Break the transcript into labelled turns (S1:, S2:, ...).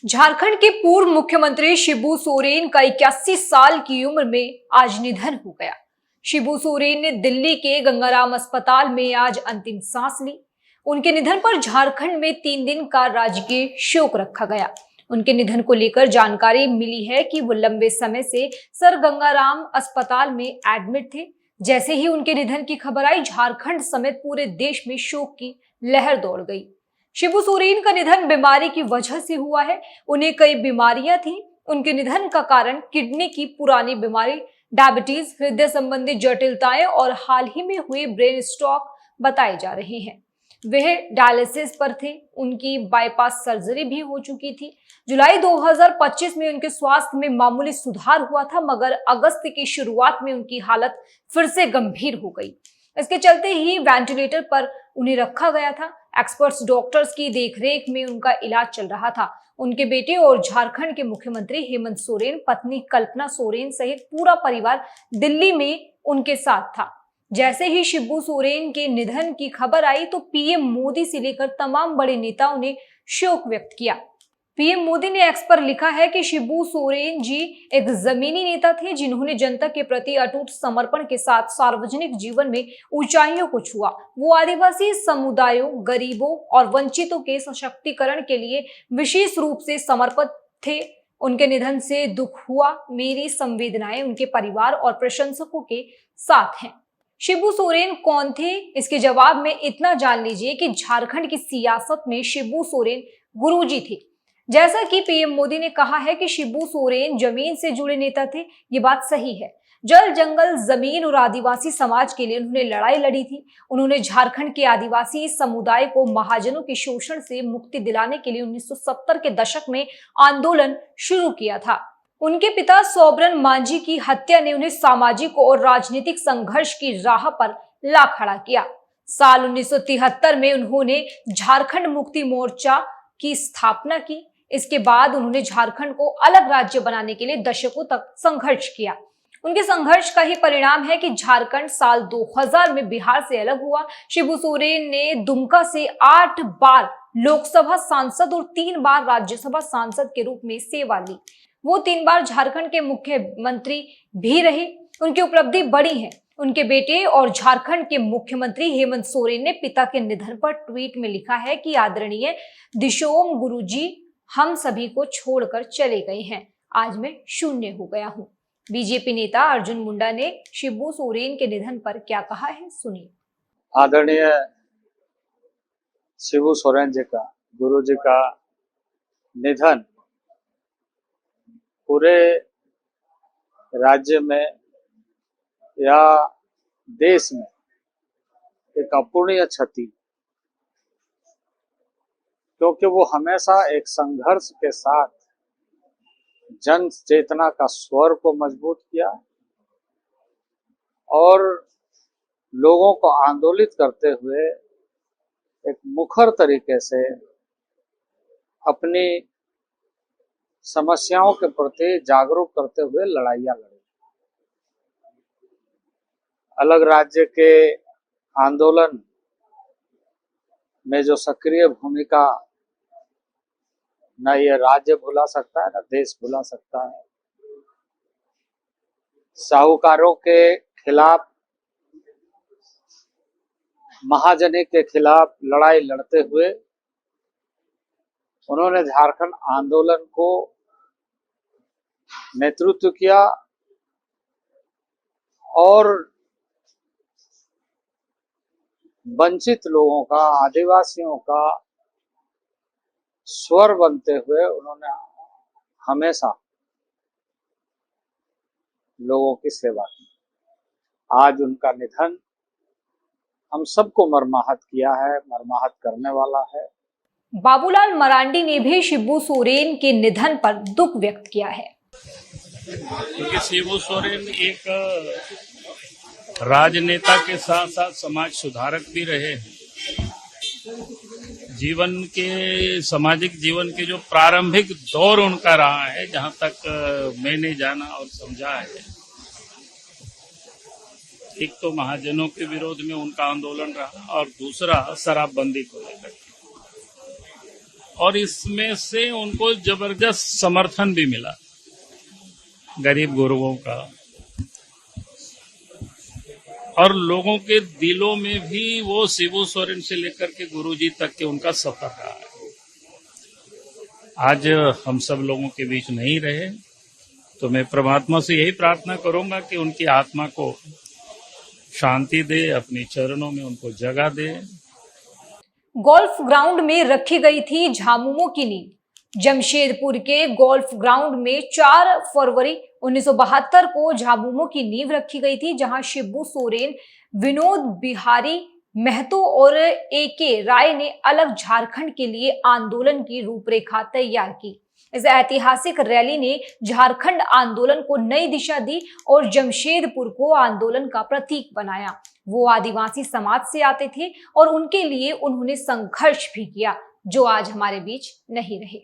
S1: झारखंड के पूर्व मुख्यमंत्री शिबू सोरेन का 81 साल की उम्र में आज निधन हो गया। शिबू सोरेन ने दिल्ली के गंगाराम अस्पताल में आज अंतिम सांस ली। उनके निधन पर झारखंड में 3 दिन का राजकीय शोक रखा गया। उनके निधन को लेकर जानकारी मिली है कि वो लंबे समय से सर गंगाराम अस्पताल में एडमिट थे। जैसे ही उनके निधन की खबर आई, झारखंड समेत पूरे देश में शोक की लहर दौड़ गई। शिबू सोरेन का निधन बीमारी की वजह से हुआ है। उन्हें कई बीमारियां थीं। उनके निधन का कारण किडनी की पुरानी बीमारी, डायबिटीज, हृदय संबंधी जटिलताएं और हाल ही में हुए ब्रेन स्ट्रोक बताए जा रहे हैं। वह डायलिसिस पर थे। उनकी बाईपास सर्जरी भी हो चुकी थी। जुलाई 2025 में उनके स्वास्थ्य में मामूली सुधार हुआ था, मगर अगस्त की शुरुआत में उनकी हालत फिर से गंभीर हो गई। इसके चलते ही वेंटिलेटर पर उन्हें रखा गया था। एक्सपर्ट्स डॉक्टर्स की देखरेख में उनका इलाज चल रहा था। उनके बेटे और झारखंड के मुख्यमंत्री हेमंत सोरेन, पत्नी कल्पना सोरेन सहित पूरा परिवार दिल्ली में उनके साथ था। जैसे ही शिबू सोरेन के निधन की खबर आई तो पीएम मोदी से लेकर तमाम बड़े नेताओं ने शोक व्यक्त किया। पीएम मोदी ने एक्स पर लिखा है कि शिबू सोरेन जी एक जमीनी नेता थे, जिन्होंने जनता के प्रति अटूट समर्पण के साथ सार्वजनिक जीवन में ऊंचाइयों को छुआ। वो आदिवासी समुदायों, गरीबों और वंचितों के सशक्तिकरण के लिए विशेष रूप से समर्पित थे। उनके निधन से दुख हुआ। मेरी संवेदनाएं उनके परिवार और प्रशंसकों के साथ हैं। शिबू सोरेन कौन थे? इसके जवाब में इतना जान लीजिए कि झारखंड की सियासत में शिबू सोरेन गुरुजी थे। जैसा कि पीएम मोदी ने कहा है कि शिबू सोरेन जमीन से जुड़े नेता थे, ये बात सही है। जल, जंगल, जमीन और आदिवासी समाज के लिए उन्होंने लड़ाई लड़ी थी। उन्होंने झारखंड के आदिवासी समुदाय को महाजनों के शोषण से मुक्ति दिलाने के लिए 1970 के दशक में आंदोलन शुरू किया था। उनके पिता सोबरन मांझी की हत्या ने उन्हें सामाजिक और राजनीतिक संघर्ष की राह पर ला खड़ा किया। साल 1973 में उन्होंने झारखंड मुक्ति मोर्चा की स्थापना की। इसके बाद उन्होंने झारखंड को अलग राज्य बनाने के लिए दशकों तक संघर्ष किया। उनके संघर्ष का ही परिणाम है कि झारखंड साल 2000 में बिहार से अलग हुआ। शिबू सोरेन ने दुमका से 8 बार लोकसभा सांसद और 3 बार राज्यसभा सांसद के रूप में सेवा ली। वो 3 बार झारखंड के मुख्यमंत्री भी रहे। उनकी उपलब्धि बड़ी है। उनके बेटे और झारखंड के मुख्यमंत्री हेमंत सोरेन ने पिता के निधन पर ट्वीट में लिखा है कि आदरणीय दिशोम गुरुजी हम सभी को छोड़कर चले गए हैं। आज मैं शून्य हो गया हूँ। बीजेपी नेता अर्जुन मुंडा ने शिबू सोरेन के निधन पर क्या कहा है, सुनिए।
S2: आदरणीय शिबू सोरेन जी का, गुरु जी का निधन पूरे राज्य में या देश में एक अपूरणीय क्षति, क्योंकि वो हमेशा एक संघर्ष के साथ जन चेतना का स्वर को मजबूत किया और लोगों को आंदोलित करते हुए एक मुखर तरीके से अपनी समस्याओं के प्रति जागरूक करते हुए लड़ाइयाँ लड़ी। अलग राज्य के आंदोलन में जो सक्रिय भूमिका न ये राज्य भुला सकता है, न देश भुला सकता है। साहूकारों के खिलाफ, महाजनी के खिलाफ लड़ाई लड़ते हुए उन्होंने झारखंड आंदोलन को नेतृत्व किया और वंचित लोगों का, आदिवासियों का स्वर बनते हुए उन्होंने हमेशा लोगों की सेवा की। आज उनका निधन हम सबको मर्माहत किया है, मर्माहत करने वाला है।
S1: बाबूलाल मरांडी ने भी शिबू सोरेन के निधन पर दुख व्यक्त किया है।
S3: क्योंकि शिबू सोरेन एक राजनेता के साथ साथ समाज सुधारक भी रहे हैं। जीवन के, सामाजिक जीवन के जो प्रारंभिक दौर उनका रहा है, जहां तक मैंने जाना और समझा है, एक तो महाजनों के विरोध में उनका आंदोलन रहा और दूसरा शराबबंदी को लेकर। और इसमें से उनको जबरदस्त समर्थन भी मिला गरीब गुरुओं का, और लोगों के दिलों में भी वो शिबू सोरेन से लेकर के गुरुजी तक के उनका सफर रहा है। आज हम सब लोगों के बीच नहीं रहे तो मैं परमात्मा से यही प्रार्थना करूंगा कि उनकी आत्मा को शांति दे, अपने चरणों में उनको जगह दे।
S1: गोल्फ ग्राउंड में रखी गई थी झामुमो की नींव। जमशेदपुर के गोल्फ ग्राउंड में 4 फरवरी 1972 को झामुमो की नींव रखी गई थी, जहां शिबू सोरेन, विनोद बिहारी महतो और AK राय ने अलग झारखंड के लिए आंदोलन की रूपरेखा तैयार की। इस ऐतिहासिक रैली ने झारखंड आंदोलन को नई दिशा दी और जमशेदपुर को आंदोलन का प्रतीक बनाया। वो आदिवासी समाज से आते थे और उनके लिए उन्होंने संघर्ष भी किया, जो आज हमारे बीच नहीं रहे।